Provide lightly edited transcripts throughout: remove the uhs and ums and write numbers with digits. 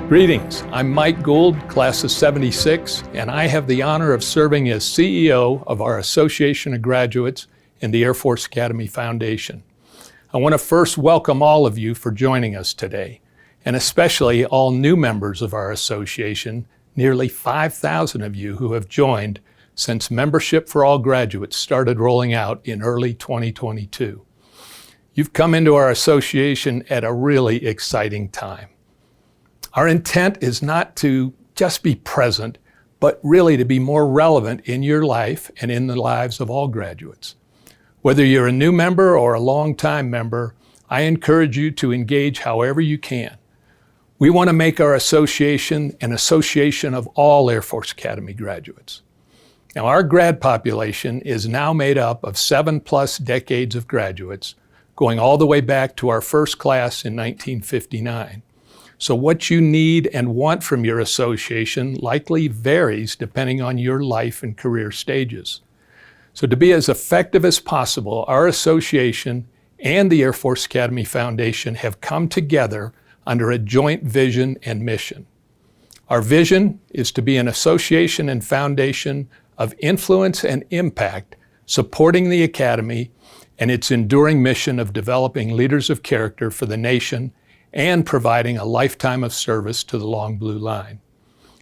Greetings, I'm Mike Gould, class of 76, and I have the honor of serving as CEO of our Association of Graduates and the Air Force Academy Foundation. I want to first welcome all of you for joining us today, and especially all new members of our association, nearly 5,000 of you who have joined since Membership for All Graduates started rolling out in early 2022. You've come into our association at a really exciting time. Our intent is not to just be present, but really to be more relevant in your life and in the lives of all graduates. Whether you're a new member or a long-time member, I encourage you to engage however you can. We want to make our association an association of all Air Force Academy graduates. Now, our grad population is now made up of 7+ decades of graduates, going all the way back to our first class in 1959. So what you need and want from your association likely varies depending on your life and career stages. So to be as effective as possible, our association and the Air Force Academy Foundation have come together under a joint vision and mission. Our vision is to be an association and foundation of influence and impact, supporting the Academy and its enduring mission of developing leaders of character for the nation and providing a lifetime of service to the Long Blue Line.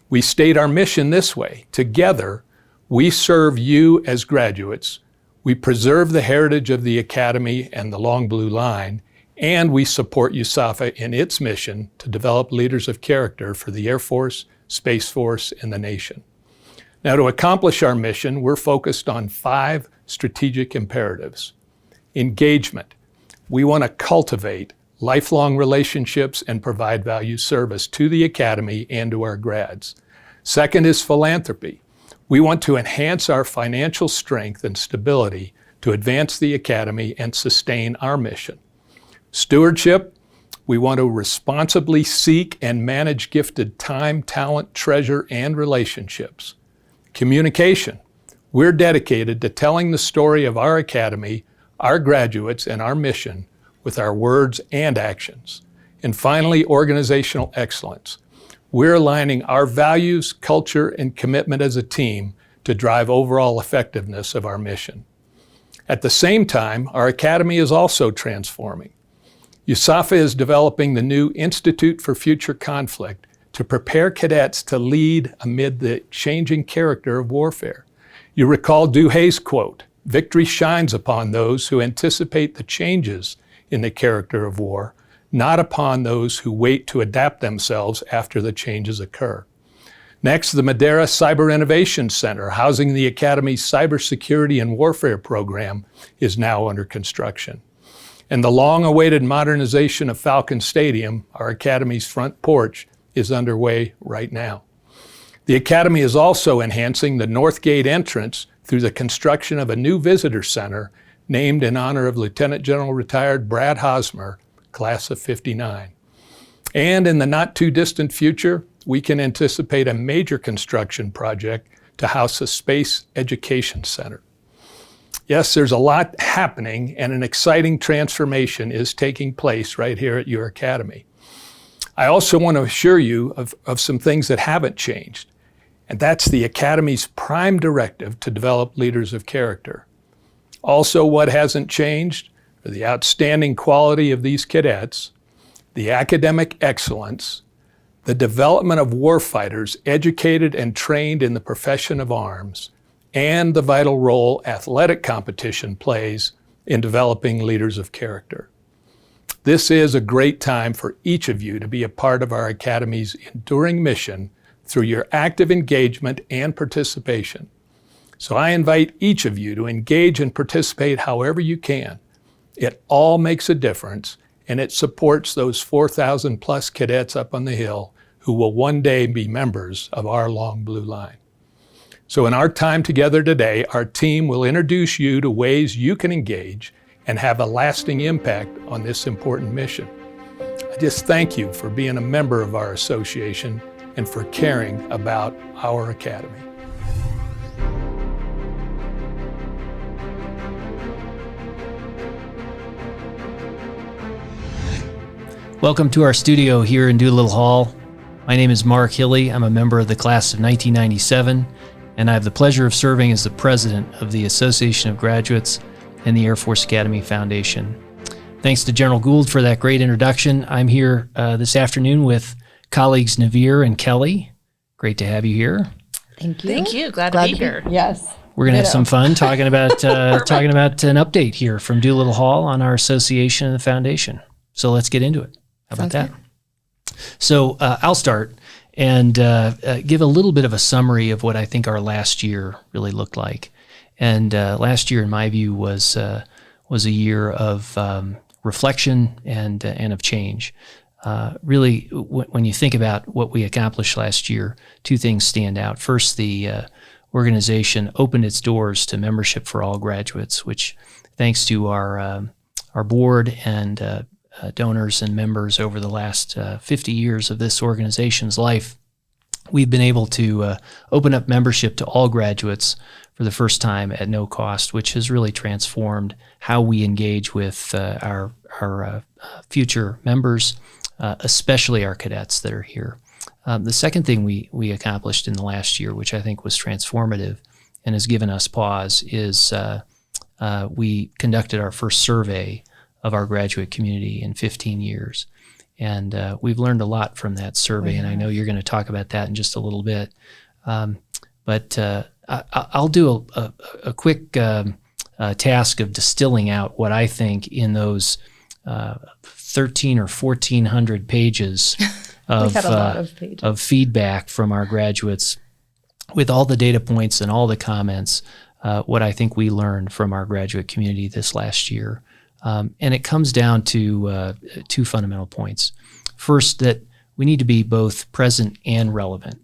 We state our mission this way: together, we serve you as graduates, we preserve the heritage of the Academy and the Long Blue Line, and we support USAFA in its mission to develop leaders of character for the Air Force, Space Force, and the nation. Now, to accomplish our mission, we're focused on 5 strategic imperatives. Engagement. We want to cultivate lifelong relationships and provide value service to the Academy and to our grads. Second is philanthropy. We want to enhance our financial strength and stability to advance the Academy and sustain our mission. Stewardship. We want to responsibly seek and manage gifted time, talent, treasure, and relationships. Communication. We're dedicated to telling the story of our Academy, our graduates, and our mission with our words and actions. And finally, organizational excellence. We're aligning our values, culture, and commitment as a team to drive overall effectiveness of our mission. At the same time, our Academy is also transforming. USAFA is developing the new Institute for Future Conflict to prepare cadets to lead amid the changing character of warfare. You recall Duhay's quote, "Victory shines upon those who anticipate the changes in the character of war, not upon those who wait to adapt themselves after the changes occur." Next, the Madera Cyber Innovation Center, housing the Academy's Cybersecurity and Warfare program, is now under construction. And the long-awaited modernization of Falcon Stadium, our Academy's front porch, is underway right now. The Academy is also enhancing the North Gate entrance through the construction of a new visitor center named in honor of Lieutenant General retired Brad Hosmer, class of 59. And in the not too distant future, we can anticipate a major construction project to house a space education center. Yes, there's a lot happening, and an exciting transformation is taking place right here at your Academy. I also want to assure you of some things that haven't changed, and that's the Academy's prime directive to develop leaders of character. Also, what hasn't changed are the outstanding quality of these cadets, the academic excellence, the development of warfighters educated and trained in the profession of arms, and the vital role athletic competition plays in developing leaders of character. This is a great time for each of you to be a part of our Academy's enduring mission through your active engagement and participation. So I invite each of you to engage and participate however you can. It all makes a difference, and it supports those 4,000 plus cadets up on the Hill who will one day be members of our Long Blue Line. So in our time together today, our team will introduce you to ways you can engage and have a lasting impact on this important mission. I just thank you for being a member of our association and for caring about our academy. Welcome to our studio here in Doolittle Hall. My name is Mark Hilly. I'm a member of the class of 1997, and I have the pleasure of serving as the president of the Association of Graduates and the Air Force Academy Foundation. Thanks to General Gould for that great introduction. I'm here this afternoon with colleagues Navir and Kelly. Great to have you here. Thank you. Thank you. Glad to be here. Yes. We're going to have some fun talking about an update here from Doolittle Hall on our association and the foundation. So let's get into it. How about that? So I'll start and give a little bit of a summary of what I think our last year really looked like. And last year, in my view, was a year of reflection and of change. Really, when you think about what we accomplished last year, two things stand out. First, the organization opened its doors to membership for all graduates, which, thanks to our board and donors and members over the last 50 years of this organization's life, we've been able to open up membership to all graduates for the first time at no cost, which has really transformed how we engage with our future members, especially our cadets that are here. The second thing we accomplished in the last year, which I think was transformative and has given us pause, is we conducted our first survey of our graduate community in 15 years. And we've learned a lot from that survey, and I know you're going to talk about that in just a little bit. But I'll do a quick task of distilling out what I think in those 13 or 1,400 pages of feedback from our graduates, with all the data points and all the comments, what I think we learned from our graduate community this last year. And it comes down to two fundamental points. First, that we need to be both present and relevant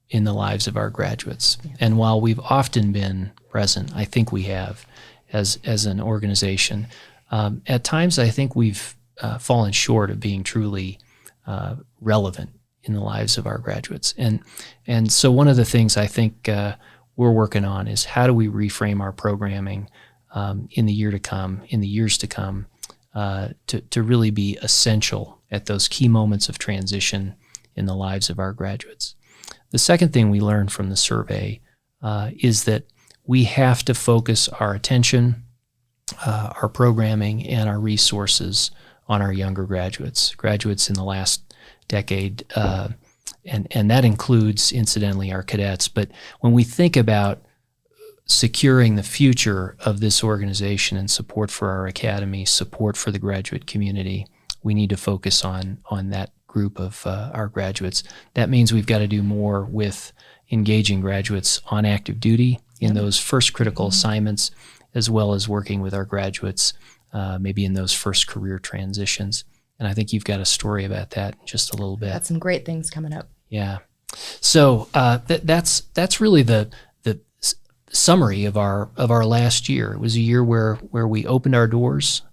in the lives of our graduates. And while we've often been present, I think we have as an organization, at times I think we've fallen short of being truly relevant in the lives of our graduates. And so one of the things I think we're working on is how do we reframe our programming in the years to come, to really be essential at those key moments of transition in the lives of our graduates. The second thing we learned from the survey is that we have to focus our attention, our programming, and our resources on our younger graduates in the last decade, and that includes, incidentally, our cadets. But when we think about securing the future of this organization and support for our academy, support for the graduate community, we need to focus on that group of our graduates. That means we've got to do more with engaging graduates on active duty in those first critical assignments, as well as working with our graduates maybe in those first career transitions. And I think you've got a story about that in just a little bit. Got some great things coming up. Yeah. So that's really the summary of our last year. It was a year where we opened our doors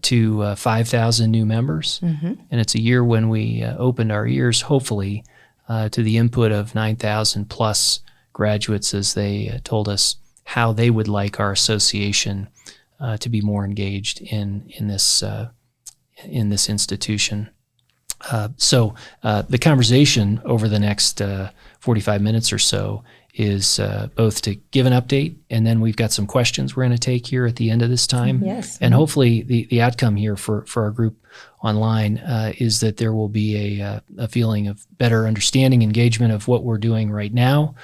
to 5,000 new members, and it's a year when we opened our ears, hopefully, to the input of 9,000 plus graduates as they told us how they would like our association to be more engaged in this institution. So the conversation over the next 45 minutes or so is both to give an update, and then we've got some questions we're going to take here at the end of this time. Yes. And hopefully the outcome here for our group online is that there will be a feeling of better understanding, engagement of what we're doing right now.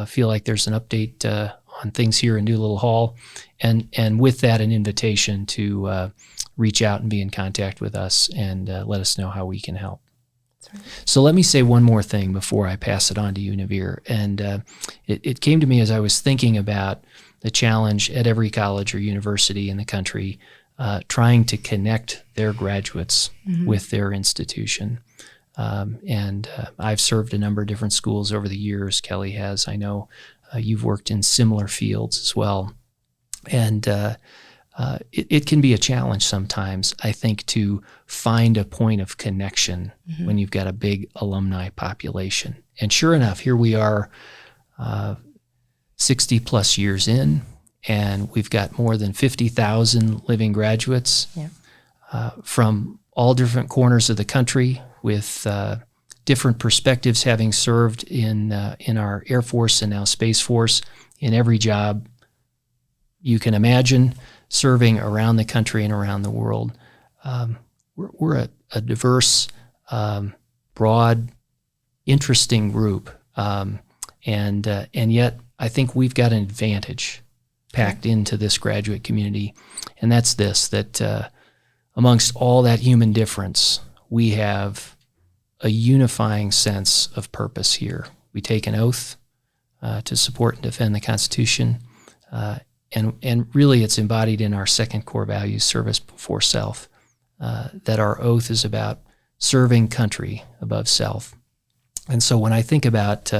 Feel like there's an update on things here in Doolittle Hall, and with that, an invitation to reach out and be in contact with us and let us know how we can help. Right. So let me say one more thing before I pass it on to you, Navir. And it came to me as I was thinking about the challenge at every college or university in the country trying to connect their graduates with their institution. And I've served a number of different schools over the years. Kelly has. I know you've worked in similar fields as well. And it can be a challenge sometimes, I think, to find a point of connection when you've got a big alumni population. And sure enough, here we are 60 plus years in, and we've got more than 50,000 living graduates from all different corners of the country with different perspectives, having served in our Air Force and now Space Force in every job you can imagine, serving around the country and around the world. We're a diverse, broad, interesting group, and yet I think we've got an advantage packed into this graduate community, and that's that amongst all that human difference, we have a unifying sense of purpose here. We take an oath to support and defend the Constitution, and really it's embodied in our second core value, service before self, that our oath is about serving country above self. And so when I think about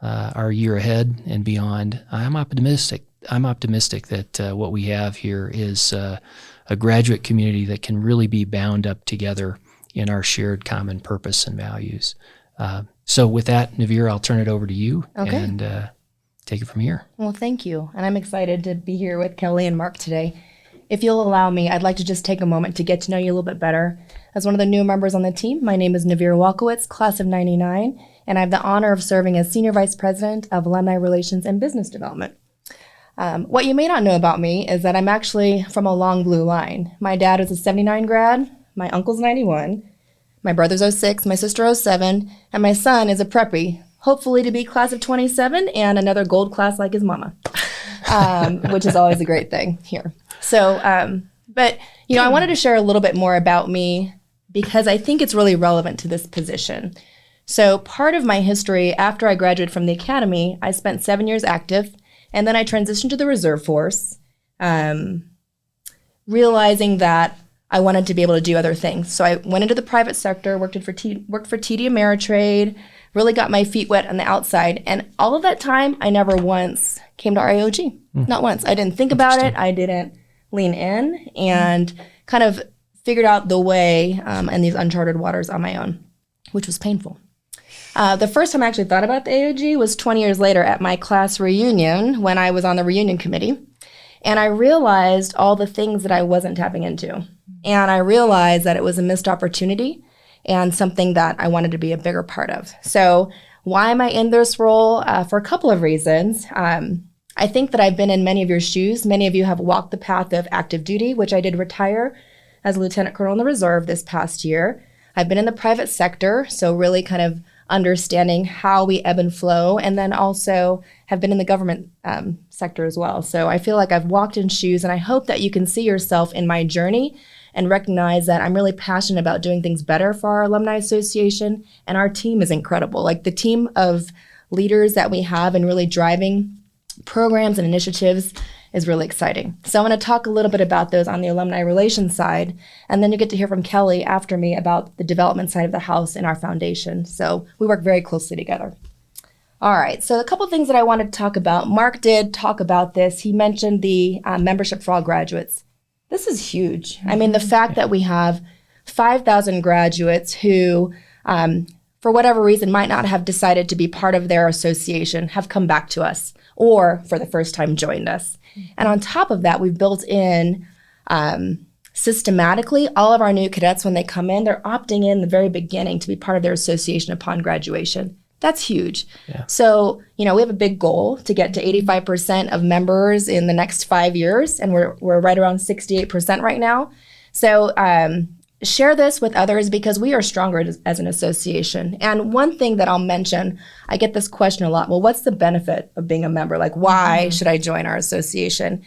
our year ahead and beyond, I'm optimistic. I'm optimistic that what we have here is a graduate community that can really be bound up together in our shared common purpose and values. So with that, Navir, I'll turn it over to you and take it from here. Well, thank you. And I'm excited to be here with Kelly and Mark today. If you'll allow me, I'd like to just take a moment to get to know you a little bit better. As one of the new members on the team, my name is Navir Walkowitz, class of 99, and I have the honor of serving as Senior Vice President of Alumni Relations and Business Development. What you may not know about me is that I'm actually from a long blue line. My dad was a 79 grad, my uncle's 91, my brother's 06, my sister 07, and my son is a preppy, hopefully to be class of 27 and another gold class like his mama, which is always a great thing here. So, but, I wanted to share a little bit more about me because I think it's really relevant to this position. So part of my history, after I graduated from the academy, I spent 7 years active, and then I transitioned to the reserve force, realizing that I wanted to be able to do other things. So I went into the private sector, worked for TD Ameritrade, really got my feet wet on the outside. And all of that time, I never once came to RAOG. Not once. I didn't think about it. I didn't lean in and kind of figured out the way in these uncharted waters on my own, which was painful. The first time I actually thought about the AOG was 20 years later at my class reunion when I was on the reunion committee. And I realized all the things that I wasn't tapping into. And I realized that it was a missed opportunity and something that I wanted to be a bigger part of. So why am I in this role? For a couple of reasons. I think that I've been in many of your shoes. Many of you have walked the path of active duty, which I did retire as a lieutenant colonel in the reserve this past year. I've been in the private sector, so really kind of understanding how we ebb and flow, and then also have been in the government sector as well. So I feel like I've walked in shoes, and I hope that you can see yourself in my journey and recognize that I'm really passionate about doing things better for our alumni association, and our team is incredible. Like the team of leaders that we have and really driving programs and initiatives is really exciting. So I want to talk a little bit about those on the alumni relations side, and then you get to hear from Kelly after me about the development side of the house and our foundation. So we work very closely together. All right, so a couple things that I wanted to talk about. Mark did talk about this. He mentioned the membership for all graduates. This is huge. I mean, the fact that we have 5,000 graduates who, for whatever reason, might not have decided to be part of their association, have come back to us, or for the first time joined us. And on top of that, we've built in systematically all of our new cadets, when they come in, they're opting in the very beginning to be part of their association upon graduation. That's huge. Yeah. So, we have a big goal to get to 85% of members in the next 5 years, and we're right around 68% right now. So share this with others because we are stronger as an association. And one thing that I'll mention, I get this question a lot, well, what's the benefit of being a member? Like, why should I join our association?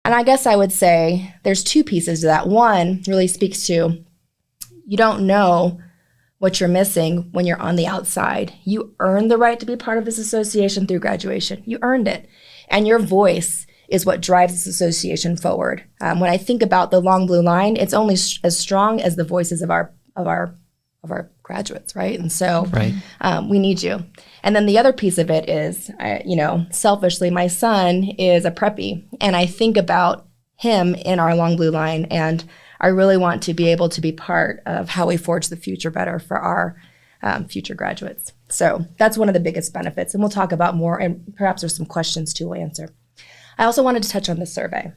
And I guess I would say there's two pieces to that. One really speaks to, you don't know what you're missing when you're on the outside. You earned the right to be part of this association through graduation. You earned it. And your voice is what drives this association forward. When I think about the long blue line, it's only as strong as the voices of our graduates, right? And so we need you. And then the other piece of it is, selfishly, my son is a preppy, and I think about him in our long blue line, and I really want to be able to be part of how we forge the future better for our future graduates. So that's one of the biggest benefits, and we'll talk about more, and perhaps there's some questions too we'll answer. I also wanted to touch on the survey.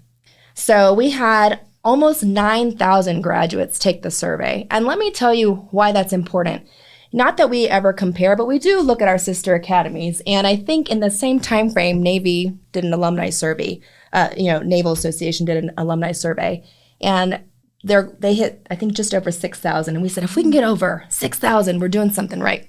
So we had almost 9,000 graduates take the survey, and let me tell you why that's important. Not that we ever compare, but we do look at our sister academies, and I think in the same time frame, Navy did an alumni survey. Naval Association did an alumni survey, and they hit, I think, just over 6,000. And we said, if we can get over 6,000, we're doing something right.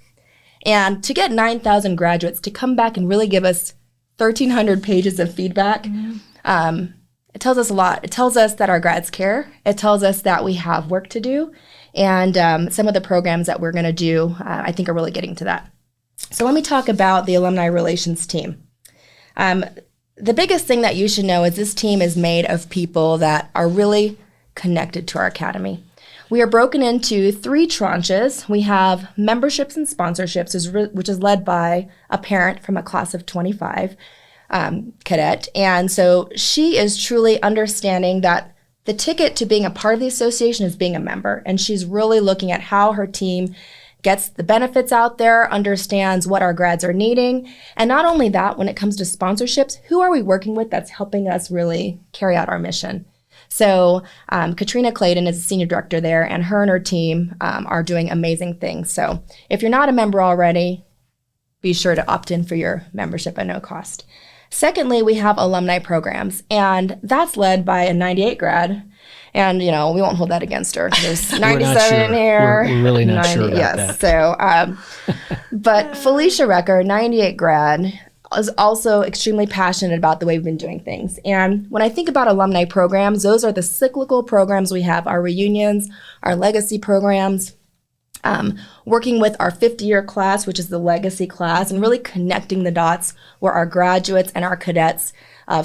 And to get 9,000 graduates to come back and really give us 1,300 pages of feedback, it tells us a lot. It tells us that our grads care. It tells us that we have work to do. And some of the programs that we're going to do, I think, are really getting to that. So let me talk about the alumni relations team. The biggest thing that you should know is this team is made of people that are really connected to our academy. We are broken into 3 tranches. We have memberships and sponsorships, which is led by a parent from a class of 25 cadet. And so she is truly understanding that the ticket to being a part of the association is being a member. And she's really looking at how her team gets the benefits out there, understands what our grads are needing. And not only that, when it comes to sponsorships, who are we working with that's helping us really carry out our mission? So Katrina Clayton is a senior director there, and her team are doing amazing things. So if you're not a member already, be sure to opt in for your membership at no cost. Secondly, we have alumni programs, and that's led by a 98 grad. And, we won't hold that against her. There's 97 here. We're really not sure about yes. that. So, but Felicia Recker, 98 grad, is also extremely passionate about the way we've been doing things. And when I think about alumni programs, those are the cyclical programs we have, our reunions, our legacy programs, working with our 50-year class, which is the legacy class, and really connecting the dots where our graduates and our cadets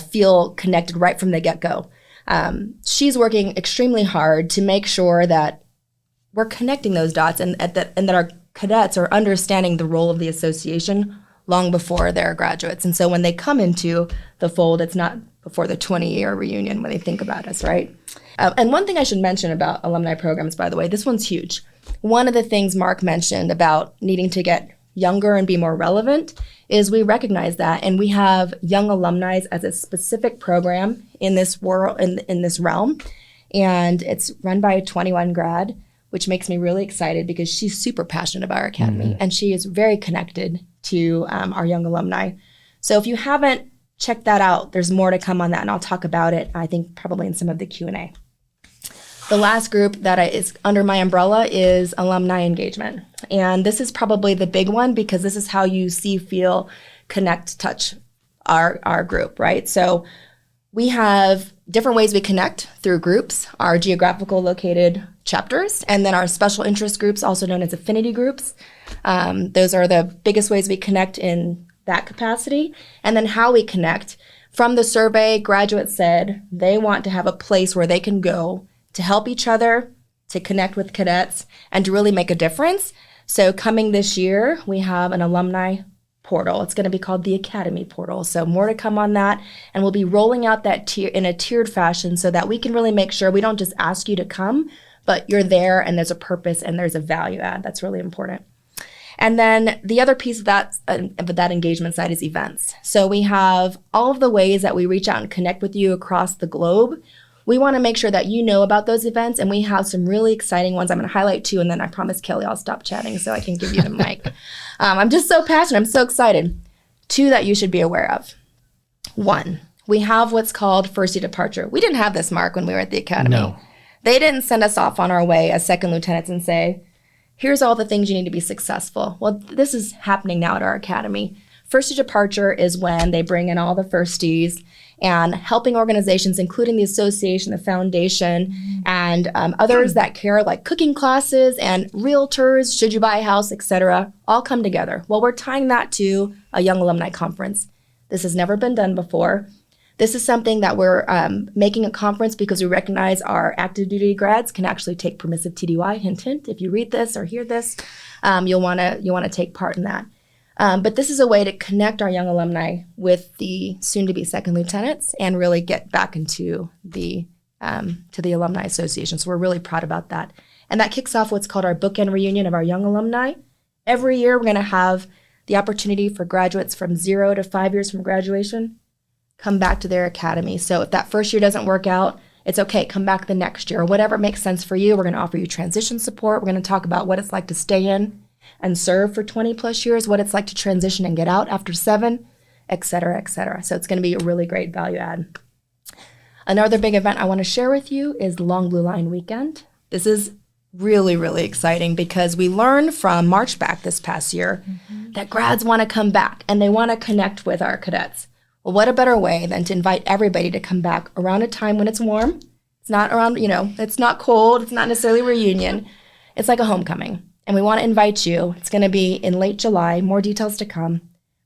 feel connected right from the get-go. She's working extremely hard to make sure that we're connecting those dots and that our cadets are understanding the role of the association long before they're graduates. And so when they come into the fold, it's not before the 20-year reunion when they think about us, right? And one thing I should mention about alumni programs, by the way, this one's huge. One of the things Mark mentioned about needing to get younger and be more relevant is we recognize that, and we have young alumni as a specific program in this world, in this realm, and it's run by a 21 grad, which makes me really excited because she's super passionate about our academy, and she is very connected to our young alumni. So if you haven't checked that out, there's more to come on that, and I'll talk about it, I think, probably in some of the Q&A. The last group that is under my umbrella is alumni engagement. And this is probably the big one because this is how you see, feel, connect, touch our group, right? So we have different ways we connect through groups, our geographical located chapters, and then our special interest groups, also known as affinity groups. Those are the biggest ways we connect in that capacity. And then how we connect. From the survey, graduates said they want to have a place where they can go to help each other, to connect with cadets, and to really make a difference. So coming this year, we have an alumni portal. It's going to be called the Academy Portal. So more to come on that. And we'll be rolling out that in a tiered fashion so that we can really make sure we don't just ask you to come, but you're there and there's a purpose and there's a value add. That's really important. And then the other piece of that engagement side is events. So we have all of the ways that we reach out and connect with you across the globe. We want to make sure that you know about those events, and we have some really exciting ones. I'm going to highlight 2, and then I promise Kelly I'll stop chatting so I can give you the mic. I'm just so passionate. I'm so excited. 2 that you should be aware of. 1, we have what's called first year departure. We didn't have this, Mark, when we were at the academy. No. They didn't send us off on our way as second lieutenants and say, here's all the things you need to be successful. Well, this is happening now at our academy. First year departure is when they bring in all the firsties and helping organizations, including the association, the foundation, and others that care, like cooking classes and realtors, should you buy a house, etc., all come together. Well, we're tying that to a Young Alumni Conference. This has never been done before. This is something that we're making a conference because we recognize our active duty grads can actually take permissive TDY. Hint, hint. If you read this or hear this, you'll want to take part in that. But this is a way to connect our young alumni with the soon-to-be second lieutenants and really get back into the to the Alumni Association. So we're really proud about that. And that kicks off what's called our bookend reunion of our young alumni. Every year, we're going to have the opportunity for graduates from 0 to 5 years from graduation come back to their academy. So if that first year doesn't work out, it's okay, come back the next year. Or whatever makes sense for you. We're going to offer you transition support. We're going to talk about what it's like to stay in and serve for 20 plus years, what it's like to transition and get out after 7, et cetera, et cetera. So it's going to be a really great value add. Another big event I want to share with you is Long Blue Line Weekend. This is really, really exciting because we learned from March Back this past year that grads want to come back and they want to connect with our cadets. Well, what a better way than to invite everybody to come back around a time when it's warm. It's not around, it's not cold. It's not necessarily a reunion. It's like a homecoming. And we want to invite you. It's going to be in late July, more details to come.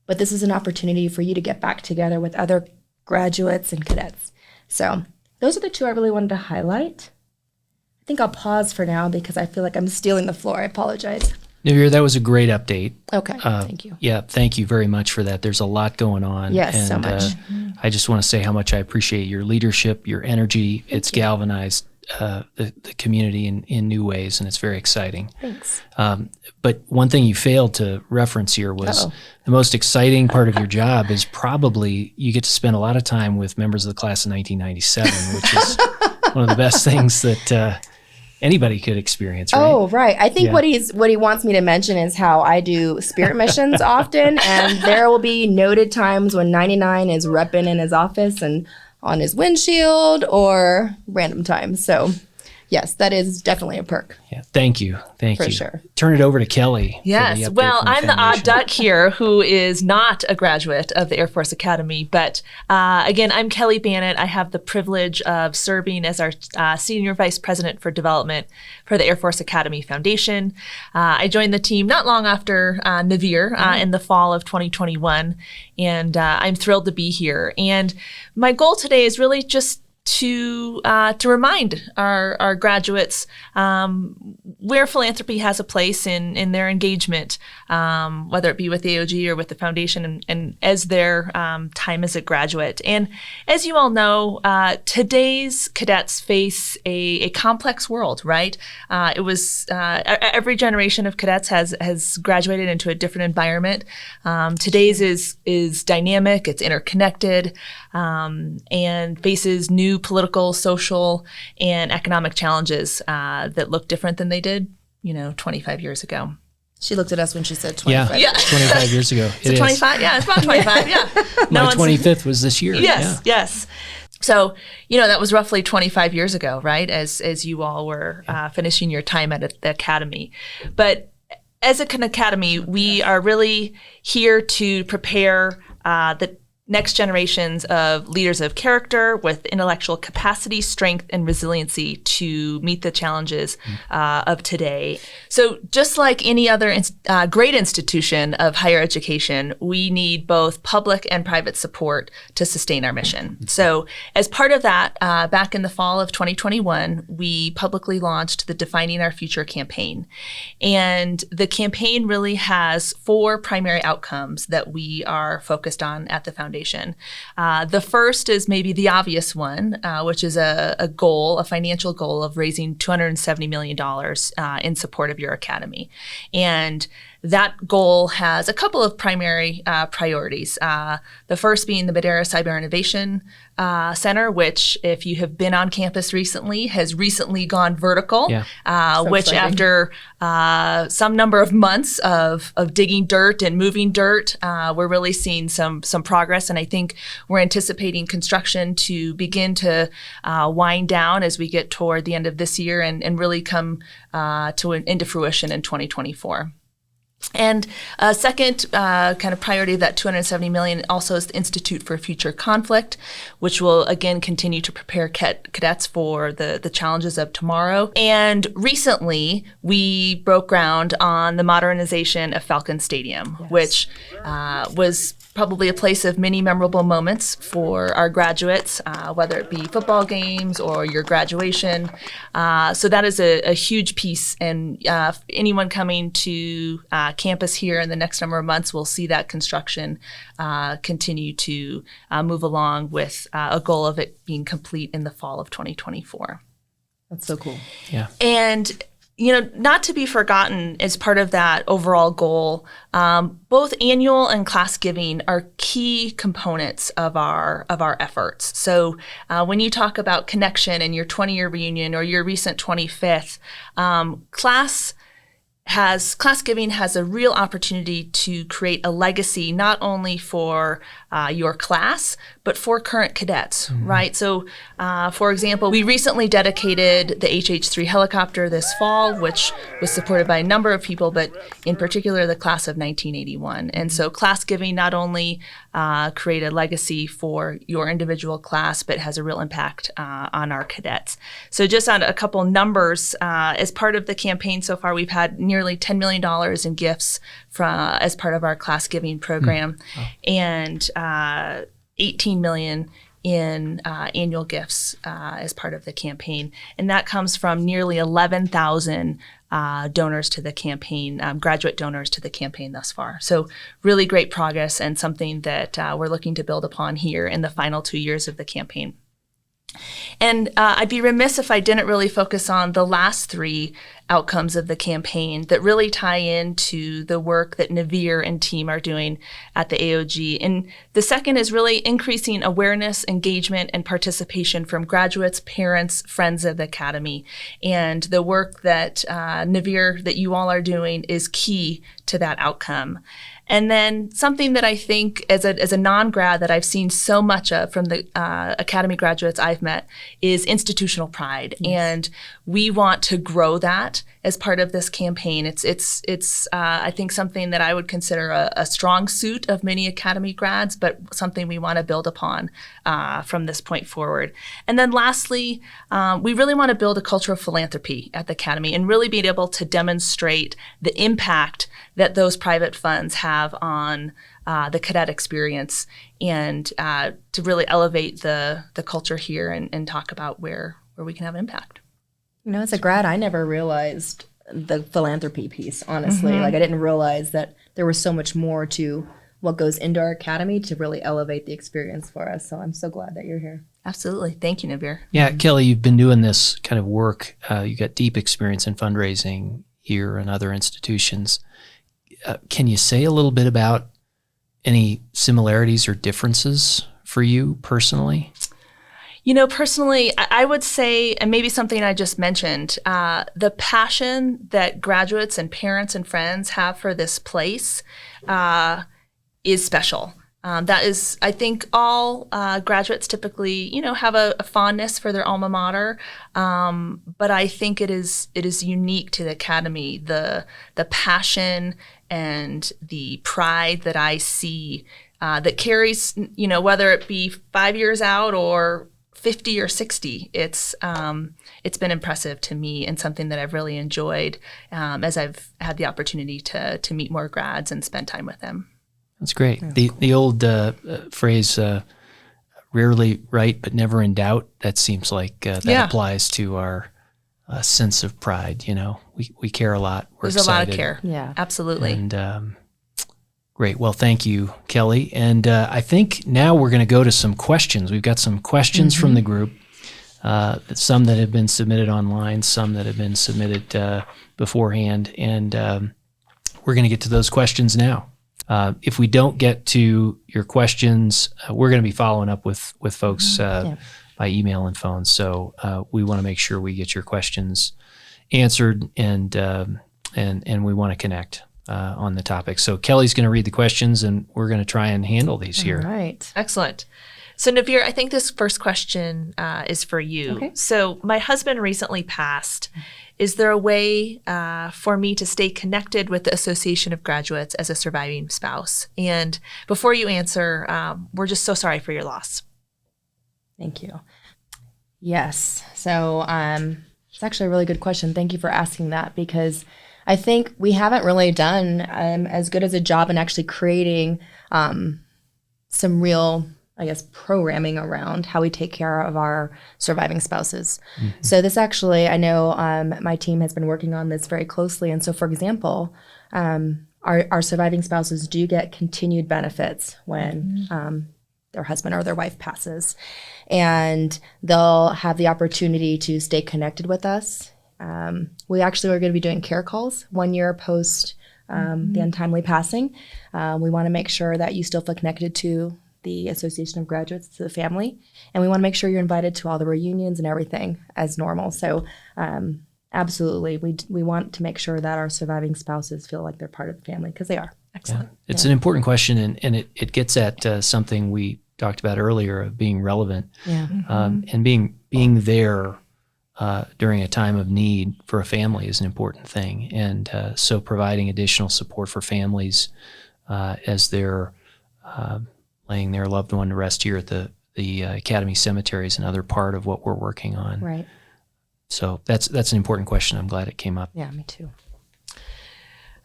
But this is an opportunity for you to get back together with other graduates and cadets. So those are the two I really wanted to highlight. I think I'll pause for now because I feel like I'm stealing the floor. I apologize. Navir, that was a great update. Okay, thank you. Yeah, thank you very much for that. There's a lot going on. Yes, and, so much. I just want to say how much I appreciate your leadership, your energy. It's galvanized the community in new ways, and it's very exciting. Thanks. But one thing you failed to reference here was the most exciting part of your job is probably you get to spend a lot of time with members of the class of 1997, which is one of the best things that anybody could experience, right? Oh, right. I think what he wants me to mention is how I do spirit missions often, and there will be noted times when 99 is repping in his office and on his windshield or random times. So, yes, that is definitely a perk. Yeah, thank you. Thank you. For sure. Turn it over to Kelly. Yes. Well, I'm the odd duck here who is not a graduate of the Air Force Academy. But again, I'm Kelly Bannett. I have the privilege of serving as our Senior Vice President for Development for the Air Force Academy Foundation. I joined the team not long after Navir in the fall of 2021. And I'm thrilled to be here. And my goal today is really just to remind our graduates where philanthropy has a place in their engagement, whether it be with the AOG or with the foundation, and as their time as a graduate. And as you all know, today's cadets face a complex world, right? It was every generation of cadets has graduated into a different environment. Today's is dynamic, it's interconnected, and faces new political, social, and economic challenges that look different than they did, 25 years ago. She looked at us when she said 25. Yeah, 25 years ago. It's 25? Yeah, it's about 25, yeah. My 25th was this year. Yes. So, that was roughly 25 years ago, right, as you all were finishing your time at the academy. But as an academy, we are really here to prepare the next generations of leaders of character with intellectual capacity, strength, and resiliency to meet the challenges of today. So just like any other great institution of higher education, we need both public and private support to sustain our mission. So as part of that, back in the fall of 2021, we publicly launched the Defining Our Future campaign. And the campaign really has 4 primary outcomes that we are focused on at the foundation. The first is maybe the obvious one, which is a financial goal of raising $270 million in support of your academy. And that goal has a couple of primary priorities. The first being the Madera Cyber Innovation Center, which, if you have been on campus recently, has recently gone vertical, which after some number of months of digging dirt and moving dirt, we're really seeing some progress. And I think we're anticipating construction to begin to wind down as we get toward the end of this year and really come into fruition in 2024. And a second kind of priority of that $270 million also is the Institute for Future Conflict, which will again continue to prepare cadets for the challenges of tomorrow. And recently, we broke ground on the modernization of Falcon Stadium, which was probably a place of many memorable moments for our graduates, whether it be football games or your graduation. So that is a huge piece. And anyone coming to campus here in the next number of months will see that construction continue to move along with a goal of it being complete in the fall of 2024. That's so cool. Yeah. And not to be forgotten as part of that overall goal, both annual and class giving are key components of our efforts. So when you talk about connection and your 20-year reunion or your recent 25th, class giving has a real opportunity to create a legacy not only for your class, but for current cadets, right? So, for example, we recently dedicated the HH-3 helicopter this fall, which was supported by a number of people, but in particular the class of 1981. And so class giving not only create a legacy for your individual class, but has a real impact on our cadets. So just on a couple numbers, as part of the campaign so far, we've had nearly $10 million in gifts as part of our class giving program, and 18 million in annual gifts as part of the campaign. And that comes from nearly 11,000 donors to the campaign, graduate donors to the campaign thus far. So really great progress and something that we're looking to build upon here in the final 2 years of the campaign. And I'd be remiss if I didn't really focus on the last three outcomes of the campaign that really tie into the work that Navir and team are doing at the AOG. And the second is really increasing awareness, engagement, and participation from graduates, parents, friends of the Academy. And the work that Navir, that you all are doing, is key to that outcome. And then something that I think as a non-grad that I've seen so much of from the Academy graduates I've met is institutional pride. Yes. And we want to grow that as part of this campaign. It's I think something that I would consider a strong suit of many Academy grads, but something we want to build upon from this point forward. And then lastly, we really want to build a culture of philanthropy at the Academy and really be able to demonstrate the impact that those private funds have on the cadet experience, and to really elevate the culture here and talk about where we can have impact. As a grad, I never realized the philanthropy piece, honestly. Mm-hmm. Like, I didn't realize that there was so much more to what goes into our Academy to really elevate the experience for us. So I'm so glad that you're here. Absolutely. Thank you, Navir. Yeah, Kelly, you've been doing this kind of work. You got deep experience in fundraising here and other institutions. Can you say a little bit about any similarities or differences for you personally? Personally, I would say, and maybe something I just mentioned, the passion that graduates and parents and friends have for this place is special. That is, I think all graduates typically, have a fondness for their alma mater, but I think it is unique to the Academy, the passion and the pride that I see that carries, whether it be 5 years out or 50 or 60, it's been impressive to me and something that I've really enjoyed as I've had the opportunity to meet more grads and spend time with them. That's great. Yeah. The old phrase, rarely right but never in doubt, that seems like that applies to our sense of pride. We care a lot. We're There's excited. A lot of care. Yeah, absolutely. And great. Well, thank you, Kelly. And I think now we're going to go to some questions. We've got some questions from the group, some that have been submitted online, some that have been submitted beforehand. And we're going to get to those questions now. If we don't get to your questions, we're going to be following up with folks by email and phone. So we want to make sure we get your questions answered, and we want to connect on the topic. So Kelly's going to read the questions, and we're going to try and handle these here. All right. Excellent. So Navir, I think this first question is for you. Okay. So my husband recently passed. Is there a way for me to stay connected with the Association of Graduates as a surviving spouse? And before you answer, we're just so sorry for your loss. Thank you. Yes. So it's actually a really good question. Thank you for asking that, because I think we haven't really done as good as a job in actually creating some real, I guess, programming around how we take care of our surviving spouses. So this actually, I know my team has been working on this very closely. And so, for example, our surviving spouses do get continued benefits when their husband or their wife passes. And they'll have the opportunity to stay connected with us. We actually are going to be doing care calls 1 year post the untimely passing. We want to make sure that you still feel connected to the Association of Graduates, to the family. And we want to make sure you're invited to all the reunions and everything as normal. So absolutely, we want to make sure that our surviving spouses feel like they're part of the family, because they are. Excellent. Yeah. It's an important question, and it gets at something we talked about earlier of being relevant, and being there during a time of need for a family is an important thing. And so providing additional support for families as they're laying their loved one to rest here at the Academy Cemetery is another part of what we're working on. Right. So that's an important question. I'm glad it came up. Yeah, me too.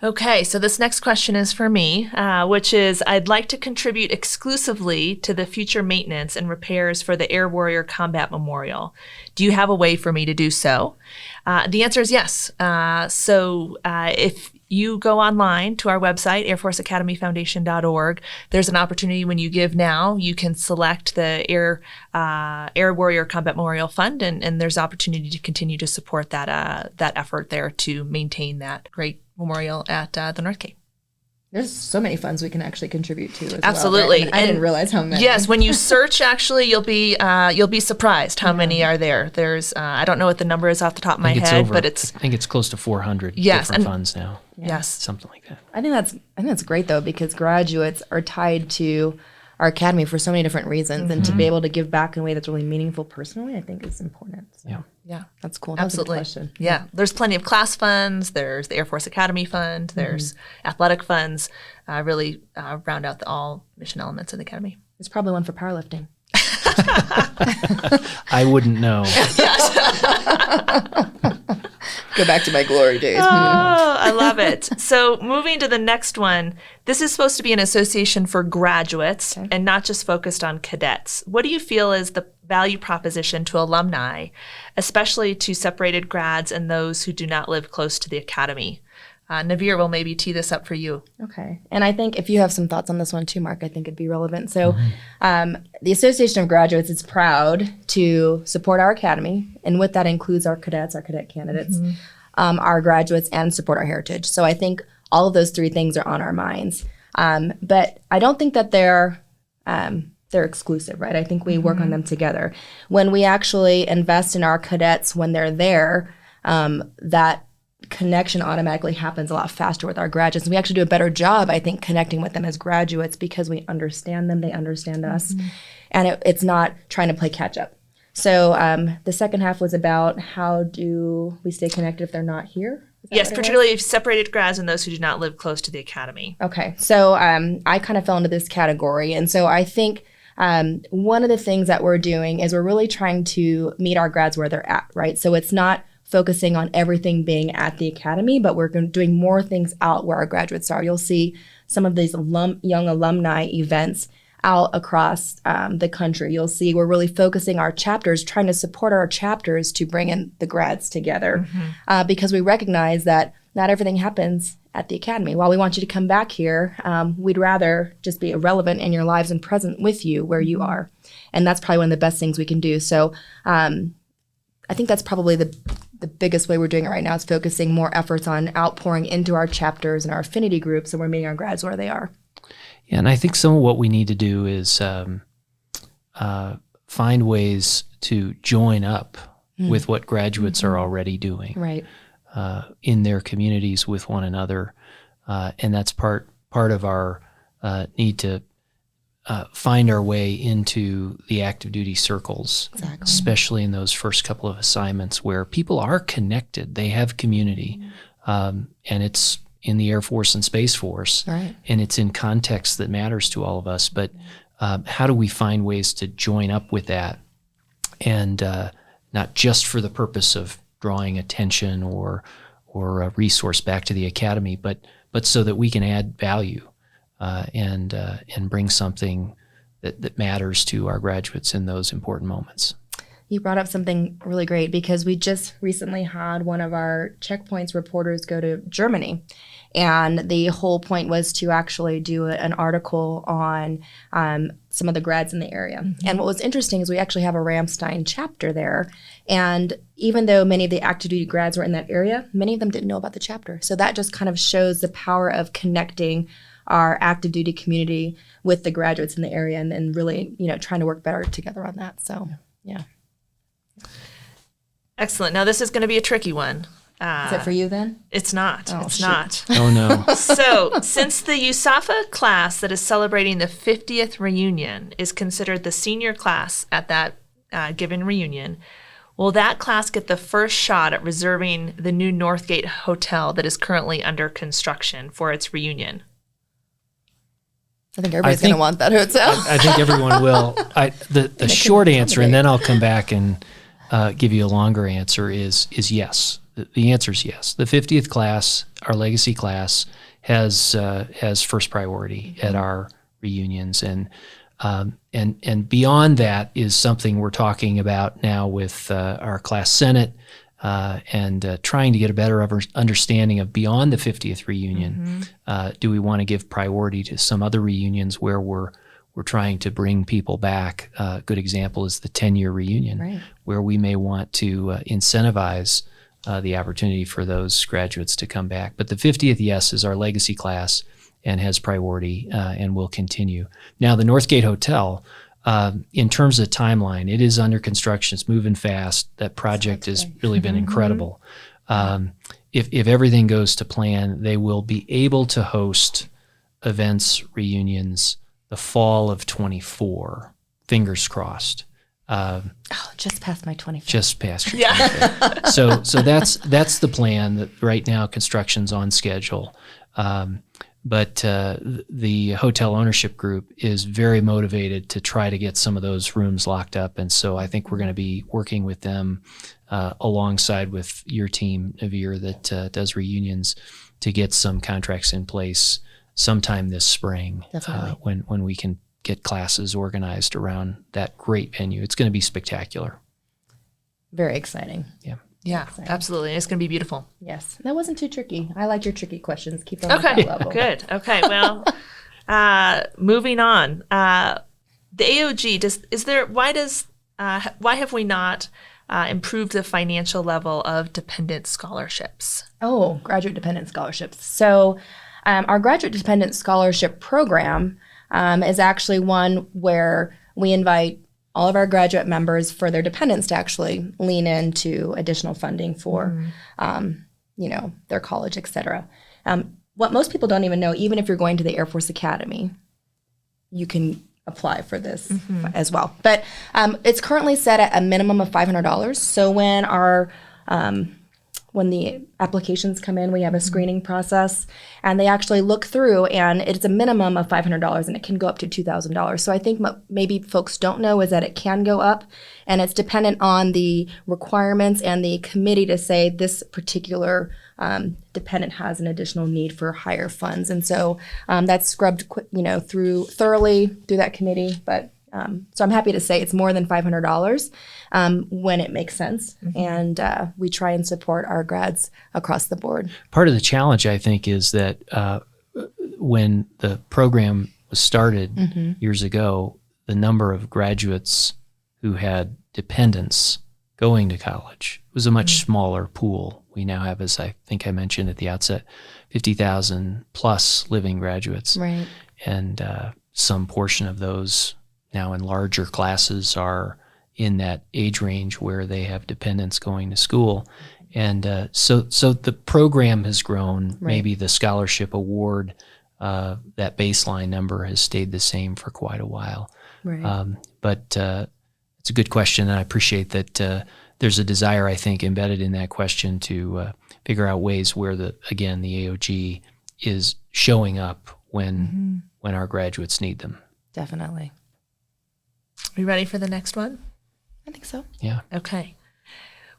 Okay, so this next question is for me, which is, I'd like to contribute exclusively to the future maintenance and repairs for the Air Warrior Combat Memorial. Do you have a way for me to do so? The answer is yes. So if you go online to our website, airforceacademyfoundation.org, there's an opportunity when you give now, you can select the Air Warrior Combat Memorial Fund, and there's opportunity to continue to support that effort there to maintain that great memorial at the North Cape. There's so many funds we can actually contribute to as Absolutely. well. Right? I didn't realize how many. Yes, when you search, actually, you'll be surprised how many are there. There's I don't know what the number is off the top of my head, but it's I think it's close to 400 Yes, different and- funds now. yes. Something like that. I think that's great though, because graduates are tied to our academy for so many different reasons, and to be able to give back in a way that's really meaningful personally, I think is important. So, Yeah. Yeah. that's cool. That was a good Absolutely. question. Yeah. There's plenty of class funds. There's the Air Force Academy Fund. There's athletic funds. Really round out all mission elements of the Academy. There's probably one for powerlifting. I wouldn't know. Go back to my glory days. Oh, I love it. So moving to the next one, this is supposed to be an association for graduates and not just focused on cadets. What do you feel is the value proposition to alumni, especially to separated grads and those who do not live close to the academy? Navir will maybe tee this up for you. Okay. And I think if you have some thoughts on this one too, Mark, I think it'd be relevant. So the Association of Graduates is proud to support our academy, and with that includes our cadets, our cadet candidates, our graduates, and support our heritage. So I think all of those three things are on our minds. But I don't think that they're exclusive, right? I think we work on them together. When we actually invest in our cadets when they're there, that connection automatically happens a lot faster with our graduates. And we actually do a better job, I think, connecting with them as graduates because we understand them, they understand us, and it's not trying to play catch up. So the second half was about how do we stay connected if they're not here? Is that Yes, what it was? particularly separated grads and those who do not live close to the academy. Okay, so I kind of fell into this category. And so I think one of the things that we're doing is we're really trying to meet our grads where they're at, right? So it's not focusing on everything being at the academy, but we're doing more things out where our graduates are. You'll see some of these young alumni events out across the country. You'll see we're really focusing our chapters, trying to support our chapters to bring in the grads together because we recognize that not everything happens at the academy. While we want you to come back here, we'd rather just be relevant in your lives and present with you where you are. And that's probably one of the best things we can do. So I think that's probably the biggest way we're doing it right now is focusing more efforts on outpouring into our chapters and our affinity groups, and we're meeting our grads where they are. Yeah, and I think some of what we need to do is find ways to join up with what graduates are already doing Right. in their communities with one another, and that's part of our need to find our way into the active duty circles, especially in those first couple of assignments where people are connected, they have community, and it's in the Air Force and Space Force, Right. and it's in context that matters to all of us. But how do we find ways to join up with that, and not just for the purpose of drawing attention or a resource back to the academy, but so that we can add value and bring something that matters to our graduates in those important moments. You brought up something really great because we just recently had one of our checkpoints reporters go to Germany. And the whole point was to actually do an article on some of the grads in the area. Mm-hmm. And what was interesting is we actually have a Ramstein chapter there. And even though many of the active duty grads were in that area, many of them didn't know about the chapter. So that just kind of shows the power of connecting our active duty community with the graduates in the area and really, trying to work better together on that. So, yeah. Excellent. Now, this is going to be a tricky one. Is it for you then? It's not. Oh, it's shoot. not. Oh, no. So, since the USAFA class that is celebrating the 50th reunion is considered the senior class at that given reunion, will that class get the first shot at reserving the new Northgate Hotel that is currently under construction for its reunion? I think everybody's going to want that hotel. I think everyone will. The short answer, and then I'll come back and give you a longer answer, is yes. The answer is yes. The 50th class, our legacy class, has first priority at our reunions, and beyond that is something we're talking about now with our class senate and trying to get a better understanding of beyond the 50th reunion. Mm-hmm. Do we want to give priority to some other reunions where we're trying to bring people back? A good example is the 10-year reunion, right, where we may want to incentivize the opportunity for those graduates to come back. But the 50th, yes, is our legacy class and has priority and will continue. Now, the Northgate Hotel, in terms of timeline, it is under construction. It's moving fast. That project has really been incredible. If everything goes to plan, they will be able to host events, reunions, the fall of 24. Fingers crossed. Just past my 25th. Just past your 25th. So that's the plan. That right now construction's on schedule. But the hotel ownership group is very motivated to try to get some of those rooms locked up. And so I think we're going to be working with them alongside with your team, Navir, that does reunions, to get some contracts in place sometime this spring when we can get classes organized around that great venue. It's going to be spectacular. Very exciting. Yeah, absolutely. It's going to be beautiful. Yes. That wasn't too tricky. I like your tricky questions. Keep them at that level. Good. Okay. Well, moving on. The AOG, why have we not improved the financial level of dependent scholarships? Oh, graduate dependent scholarships. So our graduate dependent scholarship program is actually one where we invite all of our graduate members for their dependents to actually lean into additional funding for, their college, et cetera. What most people don't even know, even if you're going to the Air Force Academy, you can apply for this as well. But it's currently set at a minimum of $500. So when the applications come in, we have a screening process, and they actually look through, and it's a minimum of $500, and it can go up to $2,000. So I think maybe folks don't know is that it can go up, and it's dependent on the requirements and the committee to say this particular dependent has an additional need for higher funds. And so that's scrubbed, thoroughly through that committee. But so I'm happy to say it's more than $500 when it makes sense. And we try and support our grads across the board. Part of the challenge, I think, is that when the program was started years ago, the number of graduates who had dependents going to college was a much smaller pool. We now have, as I think I mentioned at the outset, 50,000 plus living graduates. Right. And some portion of those now in larger classes are in that age range where they have dependents going to school. And so the program has grown. Right. Maybe the scholarship award, that baseline number has stayed the same for quite a while. Right. But it's a good question, and I appreciate that there's a desire, I think, embedded in that question to figure out ways where the AOG is showing up when our graduates need them. Definitely. Are you ready for the next one? I think so. Yeah. Okay.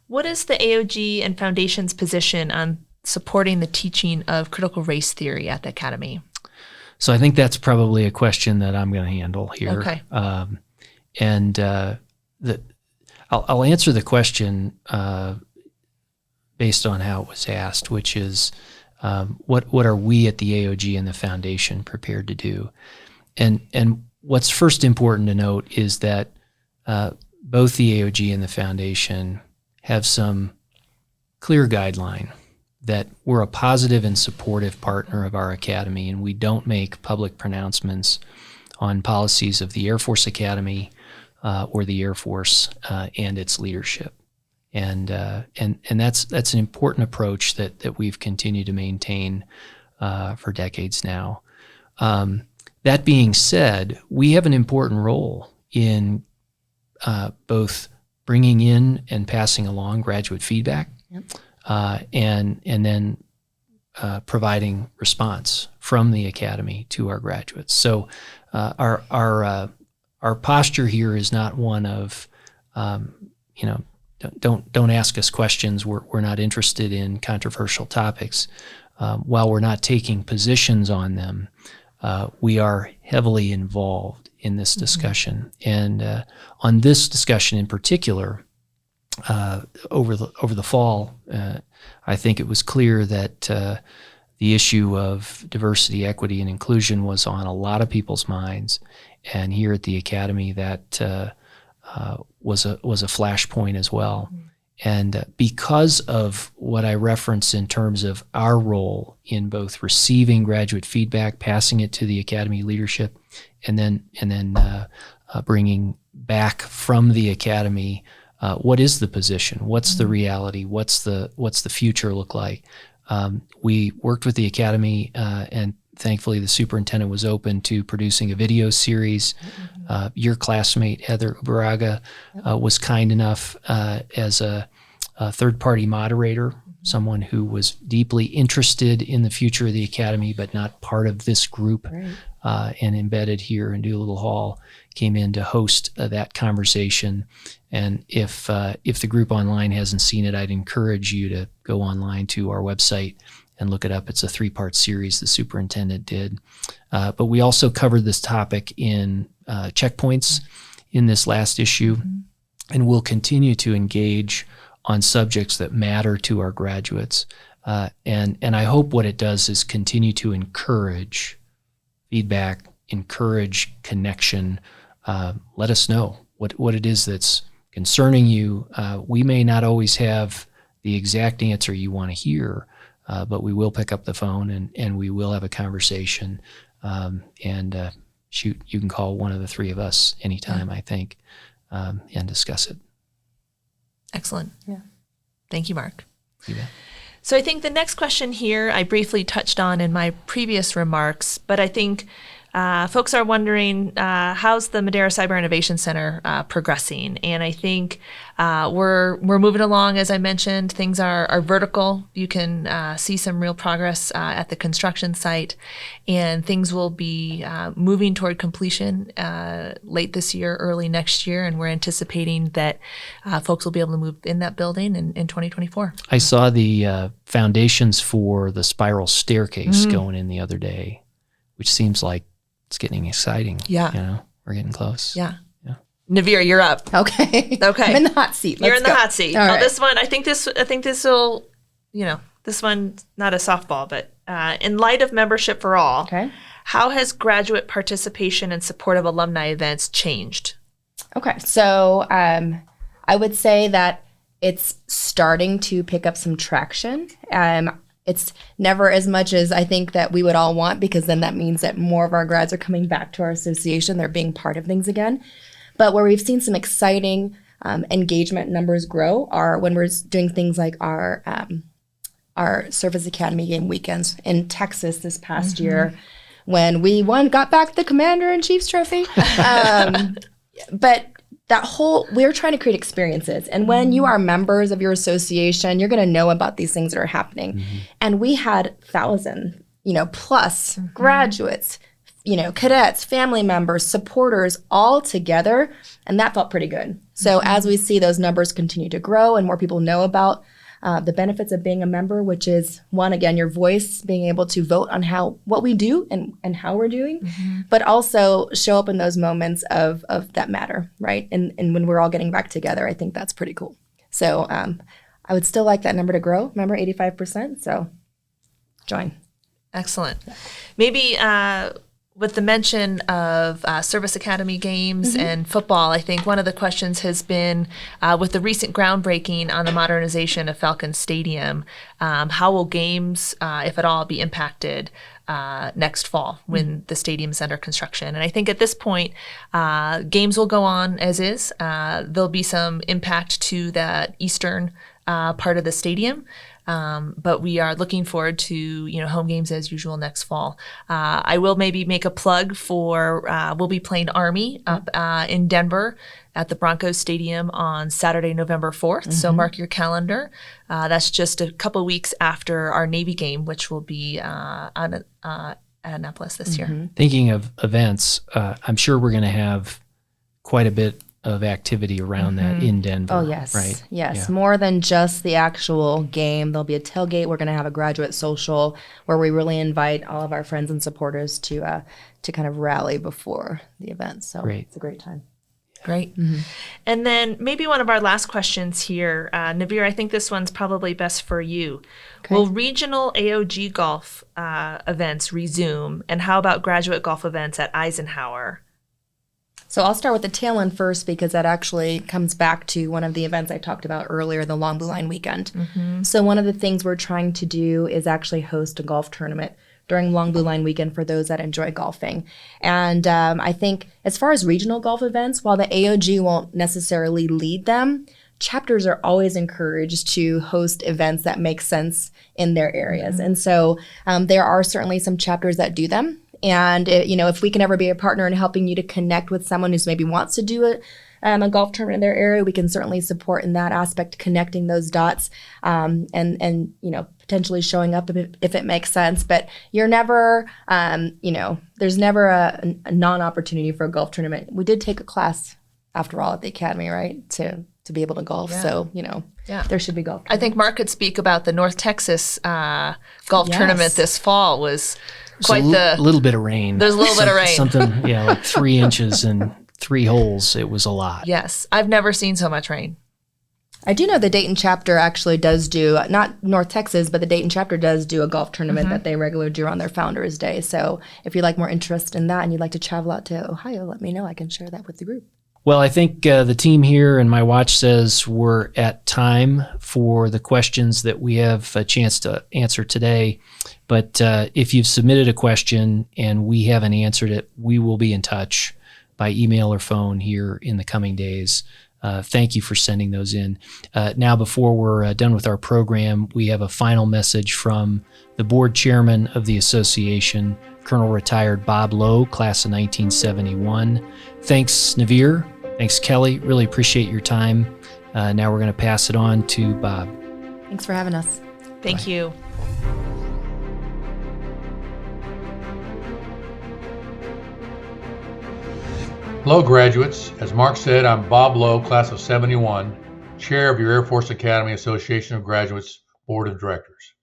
What is the AOG and Foundation's position on supporting the teaching of critical race theory at the Academy? So I think that's probably a question that I'm going to handle here. Okay. I'll answer the question based on how it was asked, which is what are we at the AOG and the foundation prepared to do? And what's first important to note is that both the AOG and the foundation have some clear guideline that we're a positive and supportive partner of our academy, and we don't make public pronouncements on policies of the Air Force Academy or the Air Force and its leadership. And that's an important approach that we've continued to maintain for decades now. That being said, we have an important role in both bringing in and passing along graduate feedback, and then providing response from the academy to our graduates. So our posture here is not one of don't ask us questions. We're not interested in controversial topics. While we're not taking positions on them, we are heavily involved in this discussion. And on this discussion in particular, over the fall, I think it was clear that the issue of diversity, equity, and inclusion was on a lot of people's minds. And here at the Academy, that was a flashpoint as well. And because of what I referenced in terms of our role in both receiving graduate feedback, passing it to the Academy leadership, and then bringing back from the Academy, what is the position? What's the reality? What's the future look like? We worked with the Academy, and thankfully the superintendent was open to producing a video series. Your classmate, Heather Ubaraga, was kind enough as a third-party moderator, someone who was deeply interested in the future of the Academy, but not part of this group, and embedded here in Doolittle Hall, came in to host that conversation. And if the group online hasn't seen it, I'd encourage you to go online to our website and look it up. It's a 3-part series the superintendent did. But we also covered this topic in checkpoints in this last issue, and we'll continue to engage on subjects that matter to our graduates. And I hope what it does is continue to encourage feedback, encourage connection. Let us know what it is that's concerning you. We may not always have the exact answer you want to hear, but we will pick up the phone and we will have a conversation. Shoot, you can call one of the three of us anytime, I think, and discuss it. Excellent. Yeah. Thank you, Mark. You bet. So I think the next question here I briefly touched on in my previous remarks, but I think folks are wondering how's the Madera Cyber Innovation Center progressing, and I think we're moving along. As I mentioned, things are vertical. You can see some real progress at the construction site, and things will be moving toward completion late this year, early next year, and we're anticipating that folks will be able to move in that building in 2024. I saw the foundations for the spiral staircase going in the other day, which seems like it's getting exciting. Yeah. We're getting close. Yeah. Navir, you're up. Okay. Okay. I'm in the hot seat. You're in the hot seat. All right. This one, I think this will, this one's not a softball, but in light of membership for all, how has graduate participation and support of alumni events changed? Okay. So I would say that it's starting to pick up some traction. It's never as much as I think that we would all want, because then that means that more of our grads are coming back to our association. They're being part of things again. But where we've seen some exciting engagement numbers grow are when we're doing things like our Service Academy game weekends in Texas this past year, when we got back the Commander-in-Chief's trophy. But we're trying to create experiences. And when you are members of your association, you're going to know about these things that are happening. And we had 1,000, plus graduates, cadets, family members, supporters all together. And that felt pretty good. So as we see those numbers continue to grow and more people know about the benefits of being a member, which is one, again, your voice, being able to vote on what we do and how we're doing, but also show up in those moments of that matter, right? And when we're all getting back together, I think that's pretty cool. So I would still like that number to grow. Remember, 85%. So join. Excellent. Maybe with the mention of Service Academy games and football, I think one of the questions has been with the recent groundbreaking on the modernization of Falcon Stadium, how will games, if at all, be impacted next fall when the stadium is under construction? And I think at this point, games will go on as is. There'll be some impact to that eastern part of the stadium. But we are looking forward to, home games as usual next fall. I will maybe make a plug for, we'll be playing Army up in Denver at the Broncos Stadium on Saturday, November 4th. So mark your calendar. That's just a couple weeks after our Navy game, which will be at Annapolis this year. Thinking of events, I'm sure we're going to have quite a bit of activity around that in Denver. Oh, yes. Right? Yes. Yeah. More than just the actual game. There'll be a tailgate. We're going to have a graduate social where we really invite all of our friends and supporters to kind of rally before the event. So Great. It's a great time. Great. And then maybe one of our last questions here, Navir, I think this one's probably best for you. Okay. Will regional AOG golf events resume? And how about graduate golf events at Eisenhower? So I'll start with the tail end first because that actually comes back to one of the events I talked about earlier, the Long Blue Line weekend. So one of the things we're trying to do is actually host a golf tournament during Long Blue Line weekend for those that enjoy golfing. And I think as far as regional golf events, while the AOG won't necessarily lead them, chapters are always encouraged to host events that make sense in their areas. And so there are certainly some chapters that do them. And if we can ever be a partner in helping you to connect with someone who's maybe wants to do a golf tournament in their area, we can certainly support in that aspect, connecting those dots, and potentially showing up if it makes sense. But you're never, there's never a non-opportunity for a golf tournament. We did take a class, after all, at the academy, right, to be able to golf. Yeah. So there should be golf. I think Mark could speak about the North Texas golf Yes. tournament this fall was quite a little bit of rain. There's a little bit of rain. Something, like 3 inches and 3 holes. It was a lot. Yes. I've never seen so much rain. I do know the Dayton chapter actually does do, not North Texas, but the Dayton chapter does do a golf tournament that they regularly do on their Founders Day. So if you'd like more interest in that and you'd like to travel out to Ohio, let me know. I can share that with the group. Well, I think the team here and my watch says we're at time for the questions that we have a chance to answer today. But if you've submitted a question and we haven't answered it, we will be in touch by email or phone here in the coming days. Thank you for sending those in. Now, before we're done with our program, we have a final message from the board chairman of the association, Colonel Retired Bob Lowe, class of 1971. Thanks, Navir. Thanks, Kelly. Really appreciate your time. Now we're going to pass it on to Bob. Thanks for having us. Thank you. Hello, graduates. As Mark said, I'm Bob Lowe, class of 71, chair of your Air Force Academy Association of Graduates Board of Directors.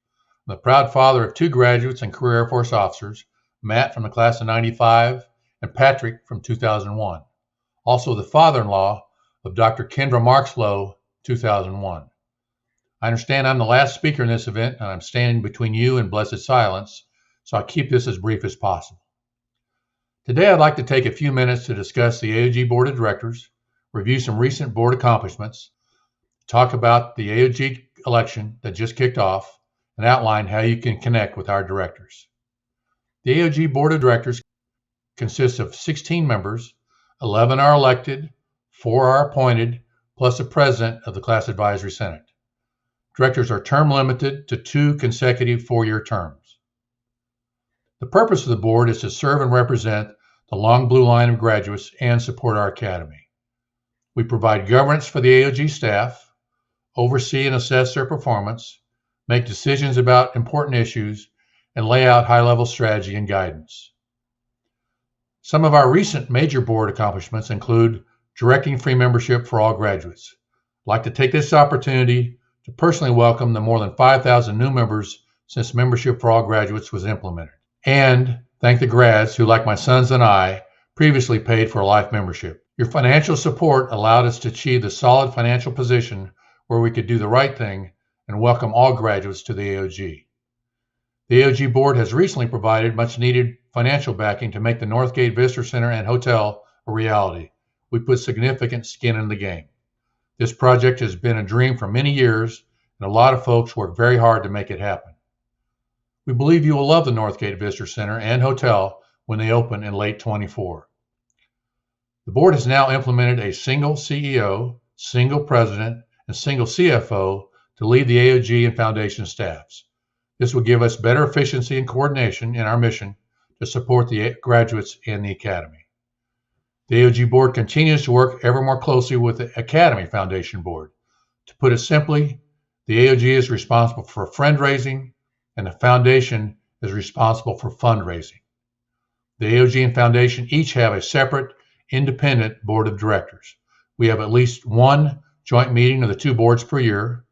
I'm the proud father of 2 graduates and career Air Force officers, Matt from the class of 95 and Patrick from 2001. Also the father-in-law of Dr. Kendra Marks Lowe, 2001. I understand I'm the last speaker in this event, and I'm standing between you and blessed silence, so I'll keep this as brief as possible. Today, I'd like to take a few minutes to discuss the AOG Board of Directors, review some recent board accomplishments, talk about the AOG election that just kicked off, and outline how you can connect with our directors. The AOG Board of Directors consists of 16 members, 11 are elected, 4 are appointed, plus a president of the Class Advisory Senate. Directors are term limited to 2 consecutive 4-year terms. The purpose of the board is to serve and represent the long blue line of graduates and support our academy. We provide governance for the AOG staff, oversee and assess their performance, make decisions about important issues, and lay out high-level strategy and guidance. Some of our recent major board accomplishments include directing free membership for all graduates. I'd like to take this opportunity to personally welcome the more than 5,000 new members since Membership for All Graduates was implemented, and thank the grads who, like my sons and I, previously paid for a life membership. Your financial support allowed us to achieve the solid financial position where we could do the right thing and welcome all graduates to the AOG. The AOG board has recently provided much needed financial backing to make the Northgate Visitor Center and Hotel a reality. We put significant skin in the game. This project has been a dream for many years, and a lot of folks worked very hard to make it happen. We believe you will love the Northgate Visitor Center and Hotel when they open in late 24. The board has now implemented a single CEO, single president, and single CFO to lead the AOG and foundation staffs. This will give us better efficiency and coordination in our mission to support the graduates and the Academy. The AOG board continues to work ever more closely with the Academy Foundation Board. To put it simply, the AOG is responsible for fundraising, and the foundation is responsible for fundraising. The AOG and foundation each have a separate, independent board of directors. We have at least one joint meeting of the two boards per year.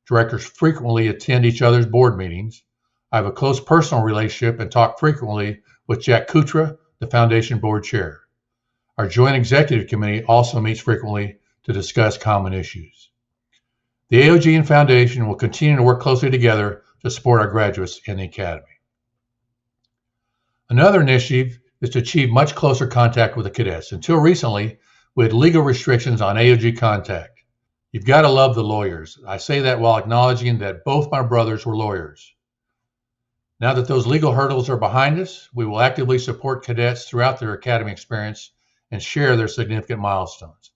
Directors frequently attend each other's board meetings. I have a close personal relationship and talk frequently with Jack Kutra, the foundation board chair. Our joint executive committee also meets frequently to discuss common issues. The AOG and foundation will continue to work closely together to support our graduates in the Academy. Another initiative is to achieve much closer contact with the cadets. Until recently, we had legal restrictions on AOG contact. You've got to love the lawyers. I say that while acknowledging that both my brothers were lawyers. Now that those legal hurdles are behind us, we will actively support cadets throughout their academy experience and share their significant milestones.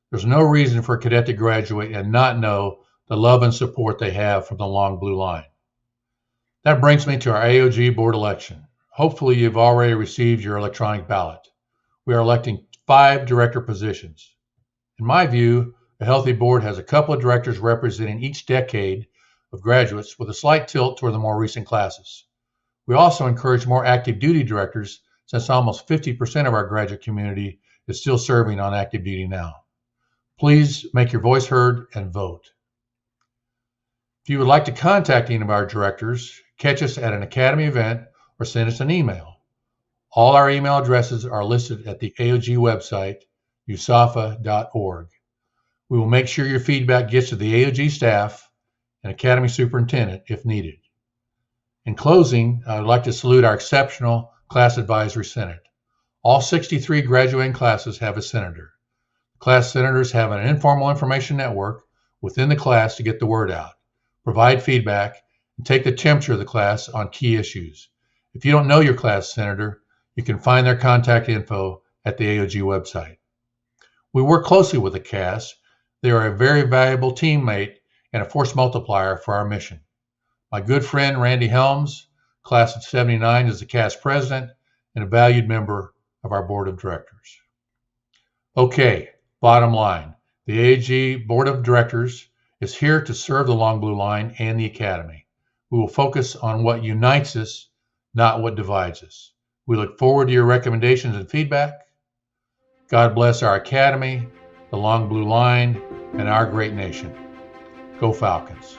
There's no reason for a cadet to graduate and not know the love and support they have from the long blue line. That brings me to our AOG board election. Hopefully you've already received your electronic ballot. We are electing 5 director positions. In my view, a healthy board has a couple of directors representing each decade of graduates with a slight tilt toward the more recent classes. We also encourage more active duty directors since almost 50% of our graduate community is still serving on active duty now. Please make your voice heard and vote. If you would like to contact any of our directors, catch us at an Academy event or send us an email. All our email addresses are listed at the AOG website, usafa.org. We will make sure your feedback gets to the AOG staff and Academy superintendent if needed. In closing, I would like to salute our exceptional Class Advisory Senate. All 63 graduating classes have a senator. Class senators have an informal information network within the class to get the word out, provide feedback, and take the temperature of the class on key issues. If you don't know your class senator, you can find their contact info at the AOG website. We work closely with the CAS. They are a very valuable teammate and a force multiplier for our mission. My good friend Randy Helms, class of 79, is the CAS president and a valued member of our board of directors. Okay, bottom line, the AOG board of directors is here to serve the Long Blue Line and the Academy. We will focus on what unites us, not what divides us. We look forward to your recommendations and feedback. God bless our Academy, the Long Blue Line, and our great nation. Go Falcons.